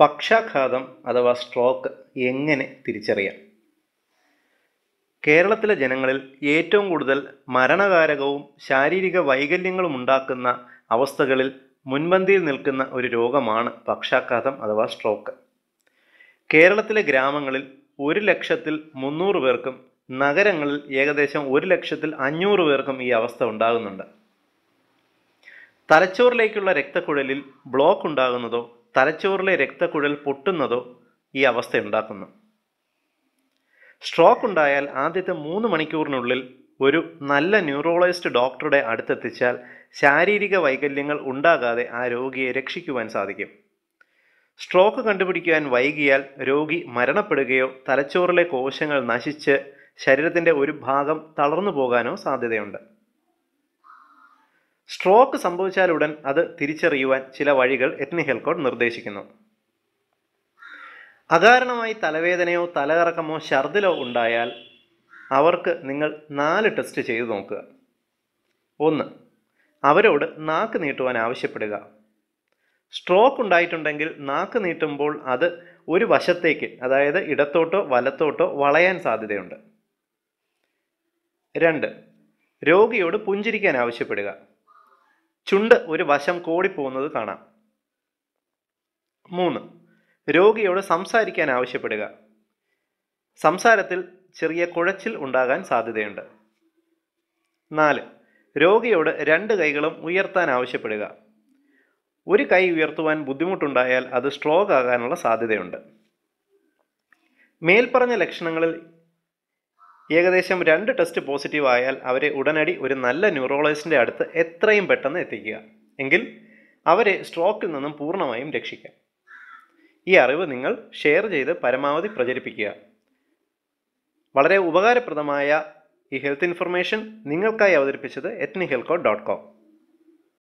പക്ഷാഘാതം അഥവാ സ്ട്രോക്ക് എങ്ങനെ തിരിച്ചറിയാം? കേരളത്തിലെ ജനങ്ങളിൽ ഏറ്റവും കൂടുതൽ മരണകാരകവും ശാരീരിക വൈകല്യങ്ങളും ഉണ്ടാക്കുന്ന അവസ്ഥകളിൽ മുൻപന്തിയിൽ നിൽക്കുന്ന ഒരു രോഗമാണ് പക്ഷാഘാതം അഥവാ സ്ട്രോക്ക്. കേരളത്തിലെ ഗ്രാമങ്ങളിൽ 1,00,300 പേർക്കും നഗരങ്ങളിൽ ഏകദേശം 1,500,000 പേർക്കും ഈ അവസ്ഥ ഉണ്ടാകുന്നുണ്ട്. തലച്ചോറിലേക്കുള്ള രക്തക്കുഴലിൽ ബ്ലോക്ക് ഉണ്ടാകുന്നതോ തലച്ചോറിലെ രക്തക്കുഴൽ പൊട്ടുന്നതോ ഈ അവസ്ഥ ഉണ്ടാക്കുന്നു. സ്ട്രോക്ക് ഉണ്ടായാൽ ആദ്യത്തെ 3 മണിക്കൂറിനുള്ളിൽ ഒരു നല്ല ന്യൂറോളജിസ്റ്റ് ഡോക്ടറുടെ അടുത്തെത്തിച്ചാൽ ശാരീരിക വൈകല്യങ്ങൾ ഉണ്ടാകാതെ ആ രോഗിയെ രക്ഷിക്കുവാൻ സാധിക്കും. സ്ട്രോക്ക് കണ്ടുപിടിക്കാൻ വൈകിയാൽ രോഗി മരണപ്പെടുകയോ തലച്ചോറിലെ കോശങ്ങൾ നശിച്ച് ശരീരത്തിൻ്റെ ഒരു ഭാഗം തളർന്നു പോകാനോ സാധ്യതയുണ്ട്. സ്ട്രോക്ക് സംഭവിച്ചാലുടൻ അത് തിരിച്ചറിയുവാൻ ചില വഴികൾ എത്നിക് ഹെൽത്ത് കോഡ് നിർദ്ദേശിക്കുന്നു. അകാരണമായി തലവേദനയോ തലകറക്കമോ ഛർദിലോ ഉണ്ടായാൽ അവർക്ക് നിങ്ങൾ 4 ടെസ്റ്റ് ചെയ്തു നോക്കുക. 1. അവരോട് നാക്ക് നീട്ടുവാൻ ആവശ്യപ്പെടുക. സ്ട്രോക്ക് ഉണ്ടായിട്ടുണ്ടെങ്കിൽ നാക്ക് നീട്ടുമ്പോൾ അത് ഒരു വശത്തേക്ക്, അതായത് ഇടത്തോട്ടോ വലത്തോട്ടോ വളയാൻ സാധ്യതയുണ്ട്. 2. രോഗിയോട് പുഞ്ചിരിക്കാൻ ആവശ്യപ്പെടുക. ചുണ്ട് ഒരു വശം കോടിപ്പോകുന്നത് കാണാം. 3. രോഗിയോട് സംസാരിക്കാൻ ആവശ്യപ്പെടുക. സംസാരത്തിൽ ചെറിയ കുഴച്ചിൽ ഉണ്ടാകാൻ സാധ്യതയുണ്ട്. 4. രോഗിയോട് 2 കൈകളും ഉയർത്താൻ ആവശ്യപ്പെടുക. ഒരു കൈ ഉയർത്തുവാൻ ബുദ്ധിമുട്ടുണ്ടായാൽ അത് സ്ട്രോക്ക് ആകാനുള്ള സാധ്യതയുണ്ട്. മേൽപ്പറഞ്ഞ ലക്ഷണങ്ങളിൽ ഏകദേശം 2 ടെസ്റ്റ് പോസിറ്റീവ് ആയാൽ അവരെ ഉടനടി ഒരു നല്ല ന്യൂറോളജിസ്റ്റിൻ്റെ അടുത്ത് എത്രയും പെട്ടെന്ന് എത്തിക്കുക. എങ്കിൽ അവരെ സ്ട്രോക്കിൽ നിന്നും പൂർണ്ണമായും രക്ഷിക്കാം. ഈ അറിവ് നിങ്ങൾ ഷെയർ ചെയ്ത് പരമാവധി പ്രചരിപ്പിക്കുക. വളരെ ഉപകാരപ്രദമായ ഈ ഹെൽത്ത് ഇൻഫർമേഷൻ നിങ്ങൾക്കായി അവതരിപ്പിച്ചത് ethnichealthcode.com.